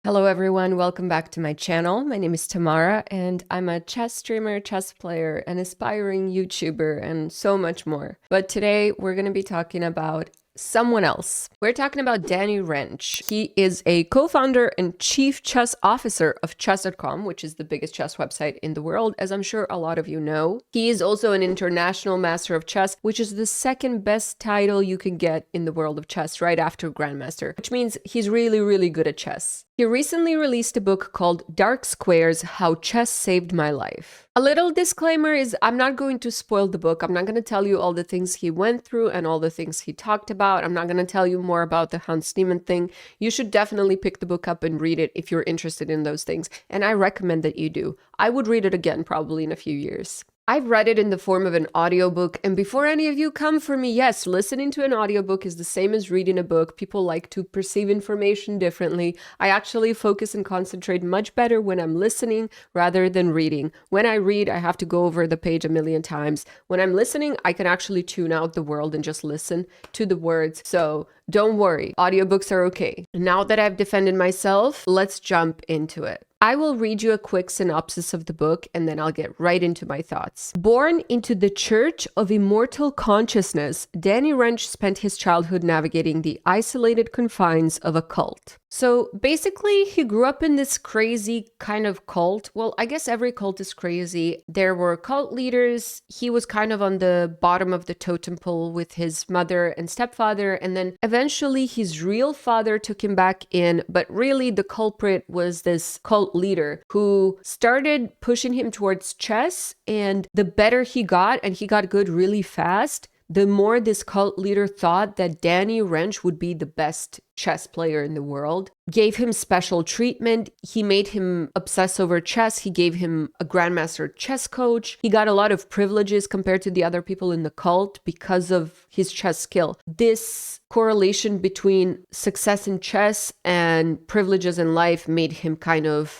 Hello everyone, welcome back to my channel. My name is Tamara and I'm a chess streamer, chess player, an aspiring YouTuber, and so much more. But today we're going to be talking about someone else. We're talking about Danny Rensch. He is a co-founder and chief chess officer of chesscom, which is the biggest chess website in the world, as I'm sure a lot of you know. He is also an international master of chess, which is the second best title you can get in the world of chess, right after grandmaster, which means he's really, really good at chess. He recently released a book called Darksquares: How Chess Saved My Life. A little disclaimer is I'm not going to spoil the book. I'm not going to tell you all the things he went through and all the things he talked about. I'm not going to tell you more about the Hans Niemann thing. You should definitely pick the book up and read it if you're interested in those things. And I recommend that you do. I would read it again probably in a few years. I've read it in the form of an audiobook, and before any of you come for me, yes, listening to an audiobook is the same as reading a book. People like to perceive information differently. I actually focus and concentrate much better when I'm listening rather than reading. When I read, I have to go over the page a million times. When I'm listening, I can actually tune out the world and just listen to the words. So don't worry, audiobooks are okay. Now that I've defended myself, let's jump into it. I will read you a quick synopsis of the book and then I'll get right into my thoughts. Born into the Church of Immortal Consciousness, Danny Rensch spent his childhood navigating the isolated confines of a cult. So basically, he grew up in this crazy kind of cult. Well, I guess every cult is crazy. There were cult leaders. He was kind of on the bottom of the totem pole with his mother and stepfather. And then eventually his real father took him back in. But really, the culprit was this cult leader who started pushing him towards chess. And the better he got, and he got good really fast, the more this cult leader thought that Danny Rensch would be the best chess player in the world, gave him special treatment. He made him obsess over chess. He gave him a grandmaster chess coach. He got a lot of privileges compared to the other people in the cult because of his chess skill. This correlation between success in chess and privileges in life made him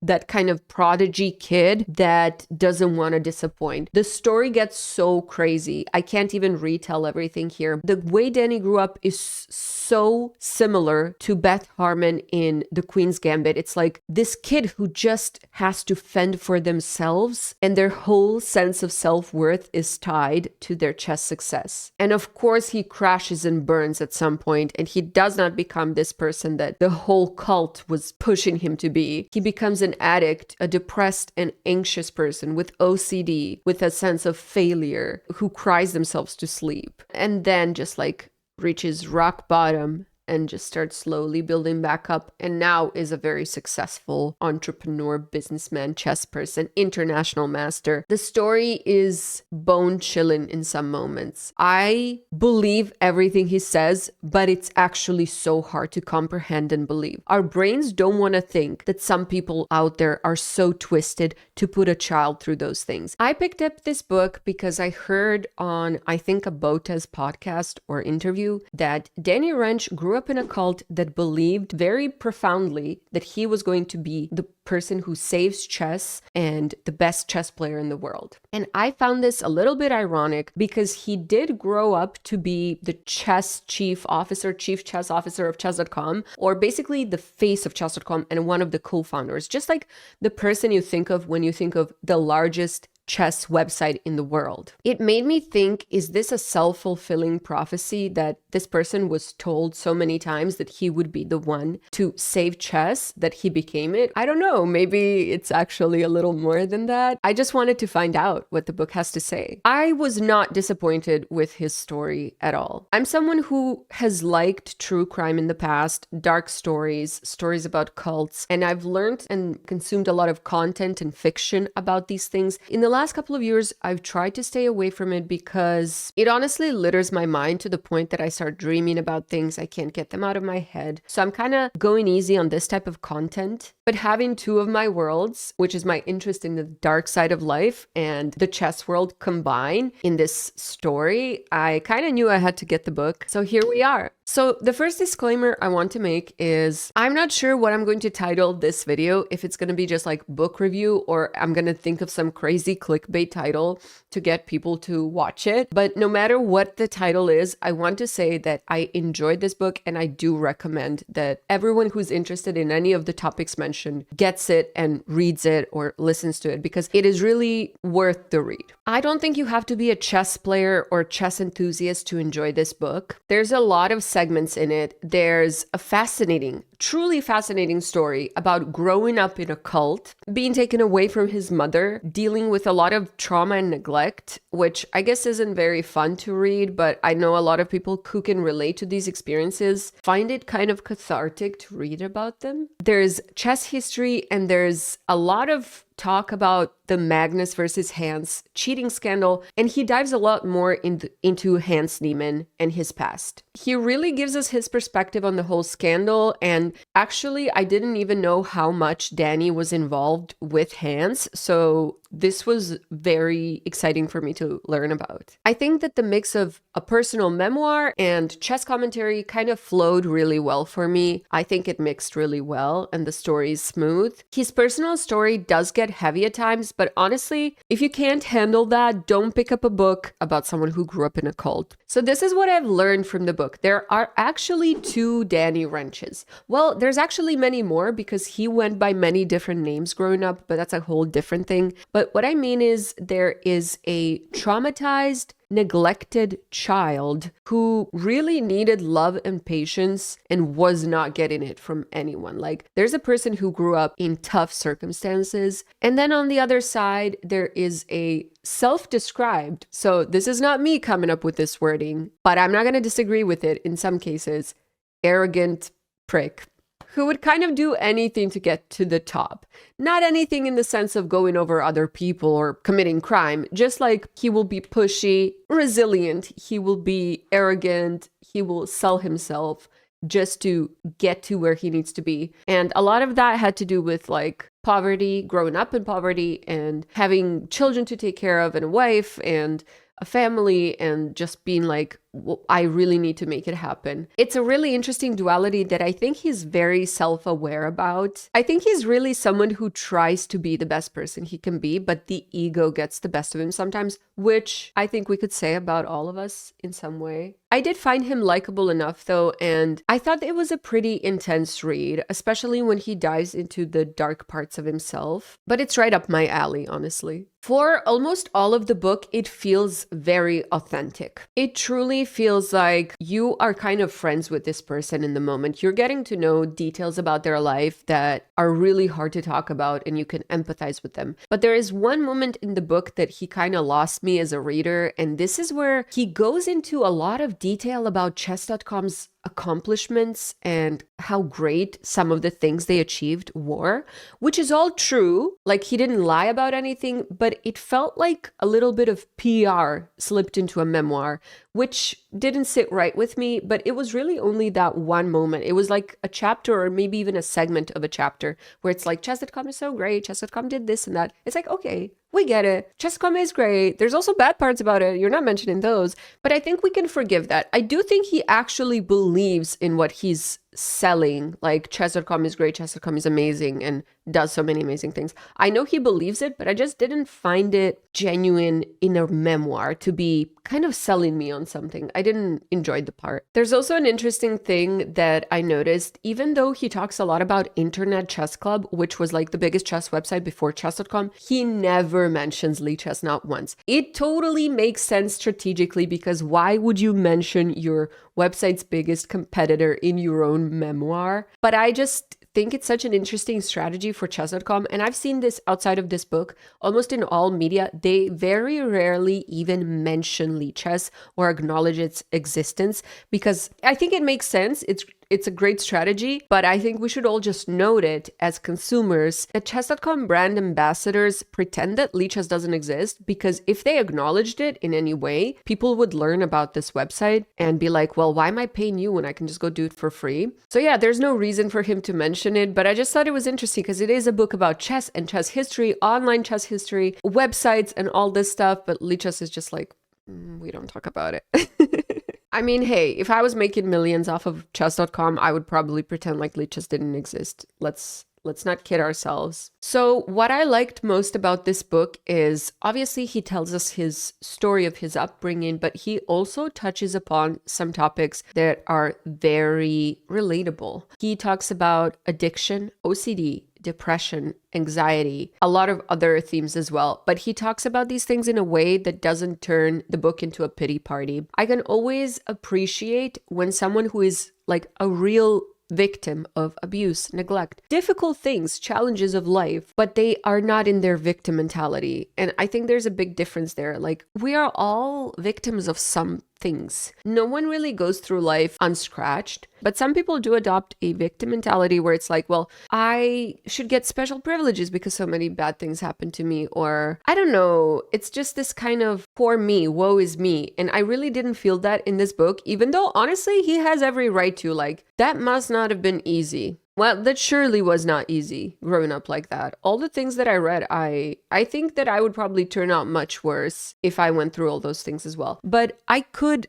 that kind of prodigy kid that doesn't want to disappoint. The story gets so crazy. I can't even retell everything here. The way Danny grew up is so similar to Beth Harmon in The Queen's Gambit. It's like this kid who just has to fend for themselves and their whole sense of self-worth is tied to their chess success. And of course he crashes and burns at some point and he does not become this person that the whole cult was pushing him to be. He becomes an addict, a depressed and anxious person with OCD, with a sense of failure, who cries themselves to sleep and then just like reaches rock bottom and just starts slowly building back up, and now is a very successful entrepreneur, businessman, chess person, international master. The story is bone-chilling in some moments. I believe everything he says, but it's actually so hard to comprehend and believe. Our brains don't want to think that some people out there are so twisted to put a child through those things. I picked up this book because I heard on, I think, a Botes podcast or interview that Danny Rensch grew up in a cult that believed very profoundly that he was going to be the person who saves chess and the best chess player in the world. And I found this a little bit ironic because he did grow up to be the chief chess officer of chess.com, or basically the face of chess.com and one of the co-founders, just like the person you think of when you think of the largest chess website in the world. It made me think, is this a self-fulfilling prophecy that this person was told so many times that he would be the one to save chess that he became it? I don't know, maybe it's actually a little more than that. I just wanted to find out what the book has to say. I was not disappointed with his story at all. I'm someone who has liked true crime in the past, dark stories about cults, and I've learned and consumed a lot of content and fiction about these things. In the last couple of years, I've tried to stay away from it because it honestly litters my mind to the point that I start dreaming about things. I can't get them out of my head. So I'm kind of going easy on this type of content. But having two of my worlds, which is my interest in the dark side of life and the chess world combined in this story, I kind of knew I had to get the book. So here we are. So the first disclaimer I want to make is I'm not sure what I'm going to title this video, if it's going to be just like book review or I'm going to think of some crazy clickbait title to get people to watch it. But no matter what the title is, I want to say that I enjoyed this book and I do recommend that everyone who's interested in any of the topics mentioned gets it and reads it or listens to it because it is really worth the read. I don't think you have to be a chess player or chess enthusiast to enjoy this book. There's a lot of segments in it. There's a fascinating, truly fascinating story about growing up in a cult, being taken away from his mother, dealing with a lot of trauma and neglect, which I guess isn't very fun to read, but I know a lot of people who can relate to these experiences find it kind of cathartic to read about them. There's chess history and there's a lot of talk about the Magnus versus Hans cheating scandal, and he dives a lot more into Hans Niemann and his past. He really gives us his perspective on the whole scandal, and actually I didn't even know how much Danny was involved with Hans, so this was very exciting for me to learn about. I think that the mix of a personal memoir and chess commentary kind of flowed really well for me. I think it mixed really well and the story is smooth. His personal story does get heavy at times, but honestly, if you can't handle that, don't pick up a book about someone who grew up in a cult. So this is what I've learned from the book. There are actually 2 Danny Rensch's. Well, there's actually many more because he went by many different names growing up, but that's a whole different thing. But what I mean is there is a traumatized, neglected child who really needed love and patience and was not getting it from anyone. Like, there's a person who grew up in tough circumstances. And then on the other side, there is a self-described, so this is not me coming up with this wording, but I'm not going to disagree with it in some cases, arrogant prick who would kind of do anything to get to the top. Not anything in the sense of going over other people or committing crime, just like he will be pushy, resilient, he will be arrogant, he will sell himself just to get to where he needs to be. And a lot of that had to do with like poverty, growing up in poverty and having children to take care of and a wife and a family and just being like, well, I really need to make it happen. It's a really interesting duality that I think he's very self-aware about. I think he's really someone who tries to be the best person he can be, but the ego gets the best of him sometimes, which I think we could say about all of us in some way. I did find him likable enough though, and I thought it was a pretty intense read, especially when he dives into the dark parts of himself. But it's right up my alley, honestly. For almost all of the book, it feels very authentic. It truly feels like you are kind of friends with this person in the moment. You're getting to know details about their life that are really hard to talk about and you can empathize with them. But there is one moment in the book that he kind of lost me as a reader, and this is where he goes into a lot of detail about chess.com's accomplishments and how great some of the things they achieved were, which is all true. Like, he didn't lie about anything, but it felt like a little bit of PR slipped into a memoir, which didn't sit right with me, but it was really only that one moment. It was like a chapter or maybe even a segment of a chapter where it's like, chess.com is so great, chess.com did this and that. It's like, okay, we get it. chesscom is great. There's also bad parts about it. You're not mentioning those, but I think we can forgive that. I do think he actually believes in what he's selling, like chess.com is great, chess.com is amazing, and does so many amazing things. I know he believes it, but I just didn't find it genuine in a memoir to be kind of selling me on something. I didn't enjoy the part. There's also an interesting thing that I noticed. Even though he talks a lot about Internet Chess Club, which was like the biggest chess website before chess.com, he never mentions Lichess, not once. It totally makes sense strategically, because why would you mention your website's biggest competitor in your own memoir? But I just think it's such an interesting strategy for chess.com, and I've seen this outside of this book almost in all media. They very rarely even mention Lichess or acknowledge its existence, because I think it makes sense. It's a great strategy, but I think we should all just note it as consumers that chess.com brand ambassadors pretend that Lichess doesn't exist, because if they acknowledged it in any way, people would learn about this website and be like, well, why am I paying you when I can just go do it for free? So yeah, there's no reason for him to mention it, but I just thought it was interesting because it is a book about chess and chess history, online chess history, websites and all this stuff, but Lichess is just like, we don't talk about it. I mean, hey, if I was making millions off of chess.com, I would probably pretend like lichess didn't exist. Let's not kid ourselves. So what I liked most about this book is obviously he tells us his story of his upbringing, but he also touches upon some topics that are very relatable. He talks about addiction, OCD, depression, anxiety, a lot of other themes as well. But he talks about these things in a way that doesn't turn the book into a pity party. I can always appreciate when someone who is like a real victim of abuse, neglect, difficult things, challenges of life, but they are not in their victim mentality. And I think there's a big difference there. Like, we are all victims of some things. No one really goes through life unscratched, but some people do adopt a victim mentality where it's like, well, I should get special privileges because so many bad things happen to me, or I don't know, it's just this kind of poor me, woe is me. And I really didn't feel that in this book, even though honestly, he has every right to. Like, that must not have been easy. Well, that surely was not easy growing up like that. All the things that I read, I think that I would probably turn out much worse if I went through all those things as well. But I could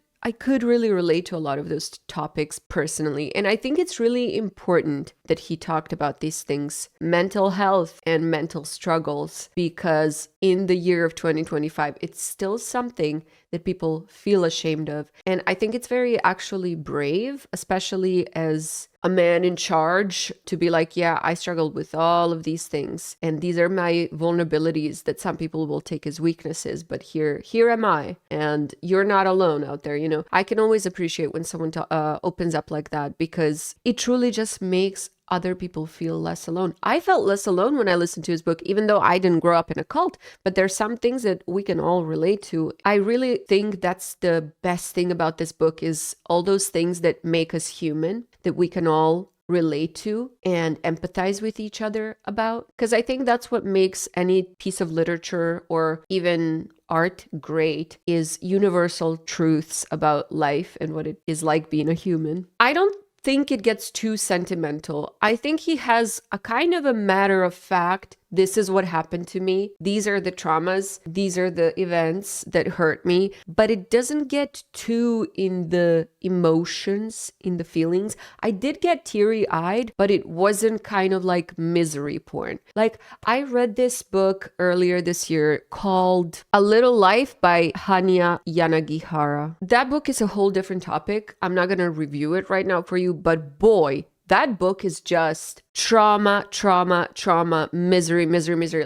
really relate to a lot of those topics personally. And I think it's really important that he talked about these things, mental health and mental struggles, because in the year of 2025, it's still something that people feel ashamed of. And I think it's very actually brave, especially as a man in charge, to be like, yeah, I struggled with all of these things. And these are my vulnerabilities that some people will take as weaknesses. But here am I. And you're not alone out there. You know, I can always appreciate when someone opens up like that, because it truly just makes other people feel less alone. I felt less alone when I listened to his book, even though I didn't grow up in a cult, but there's some things that we can all relate to. I really think that's the best thing about this book, is all those things that make us human, that we can all relate to and empathize with each other about. Because I think that's what makes any piece of literature or even art great, is universal truths about life and what it is like being a human. I don't think it gets too sentimental. I think he has a kind of a matter of fact, this is what happened to me. These are the traumas. These are the events that hurt me. But it doesn't get too in the emotions, in the feelings. I did get teary-eyed, but it wasn't kind of like misery porn. Like, I read this book earlier this year called A Little Life by Hanya Yanagihara. That book is a whole different topic. I'm not going to review it right now for you, but boy, that book is just trauma, misery.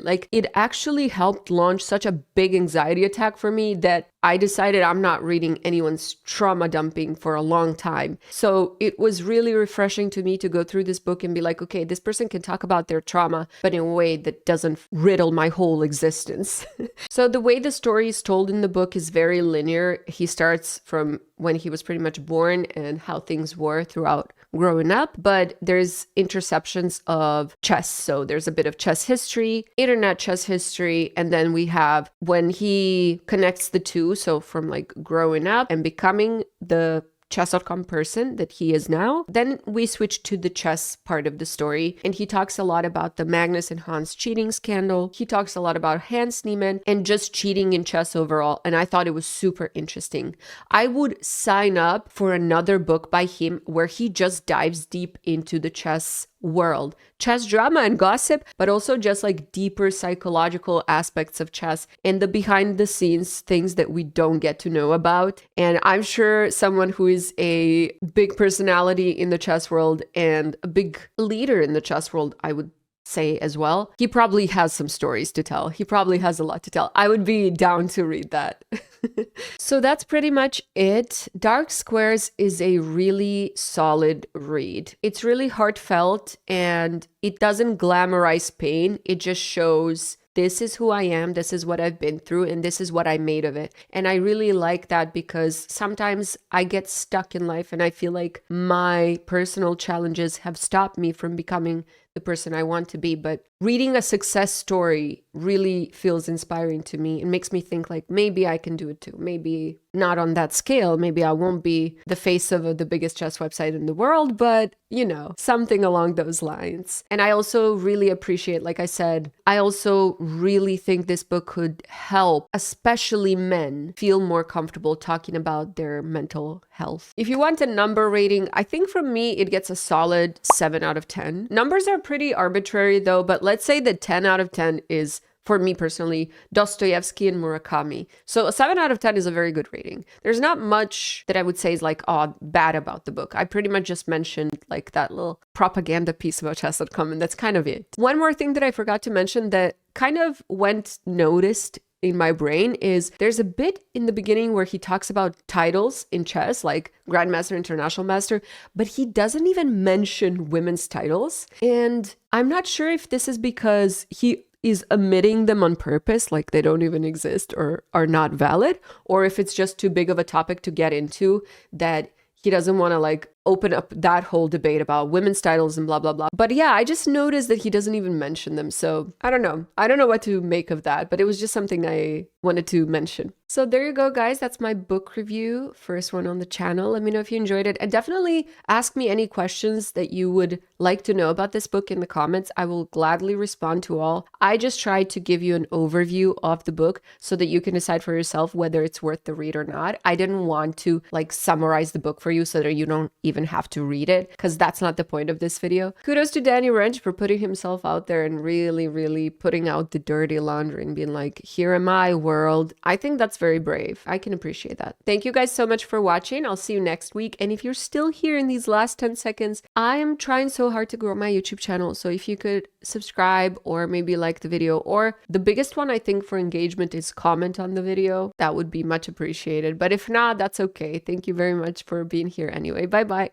Like, it actually helped launch such a big anxiety attack for me that I decided I'm not reading anyone's trauma dumping for a long time. So it was really refreshing to me to go through this book and be like, okay, this person can talk about their trauma, but in a way that doesn't riddle my whole existence. So the way the story is told in the book is very linear. He starts from when he was pretty much born and how things were throughout growing up, but there's interceptions of chess. So there's a bit of chess history, internet chess history, and then we have when he connects the two, so from like growing up and becoming the chess.com person that he is now. Then we switch to the chess part of the story, and he talks a lot about the Magnus and Hans cheating scandal. He talks a lot about Hans Niemann and just cheating in chess overall, and I thought it was super interesting. I would sign up for another book by him where he just dives deep into the chess world, chess drama and gossip, but also just like deeper psychological aspects of chess and the behind the scenes things that we don't get to know about. And I'm sure someone who is a big personality in the chess world and a big leader in the chess world, I would say as well, he probably has some stories to tell. He probably has a lot to tell. I would be down to read that. So that's pretty much it. darksquares is a really solid read. It's really heartfelt and it doesn't glamorize pain. It just shows this is who I am, this is what I've been through, and this is what I made of it. And I really like that because sometimes I get stuck in life and I feel like my personal challenges have stopped me from becoming the person I want to be. But reading a success story really feels inspiring to me and makes me think like maybe I can do it too. Maybe not on that scale. Maybe I won't be the face of the biggest chess website in the world, but you know, something along those lines. And I also really appreciate, like I said, I also really think this book could help, especially men, feel more comfortable talking about their mental health. If you want a number rating, I think from me, it gets a solid 7 out of 10. Numbers are pretty arbitrary though, but let's say that 10 out of 10 is, for me personally, Dostoevsky and Murakami. So a 7 out of 10 is a very good rating. There's not much that I would say is like, oh, bad about the book. I pretty much just mentioned like that little propaganda piece about chess.com, and that's kind of it. One more thing that I forgot to mention that kind of went noticed in my brain is there's a bit in the beginning where he talks about titles in chess, like Grandmaster, International Master, but he doesn't even mention women's titles. And I'm not sure if this is because he is omitting them on purpose, like they don't even exist or are not valid, or if it's just too big of a topic to get into that he doesn't want to like open up that whole debate about women's titles and blah, blah, blah. But yeah, I just noticed that he doesn't even mention them. So I don't know. I don't know what to make of that, but it was just something I wanted to mention. So there you go, guys. That's my book review. First one on the channel. Let me know if you enjoyed it. And definitely ask me any questions that you would like to know about this book in the comments. I will gladly respond to all. I just tried to give you an overview of the book so that you can decide for yourself whether it's worth the read or not. I didn't want to like summarize the book for you so that you don't even have to read it, because that's not the point of this video. Kudos to Danny Rensch for putting himself out there and really putting out the dirty laundry and being like, here am I, world. I think that's very brave. I can appreciate that. Thank you guys so much for watching. I'll see you next week. And if you're still here in these last 10 seconds, I am trying so hard to grow my YouTube channel. So if you could subscribe or maybe like the video, or the biggest one I think for engagement is comment on the video, that would be much appreciated. But if not, that's okay. Thank you very much for being here anyway. Bye bye.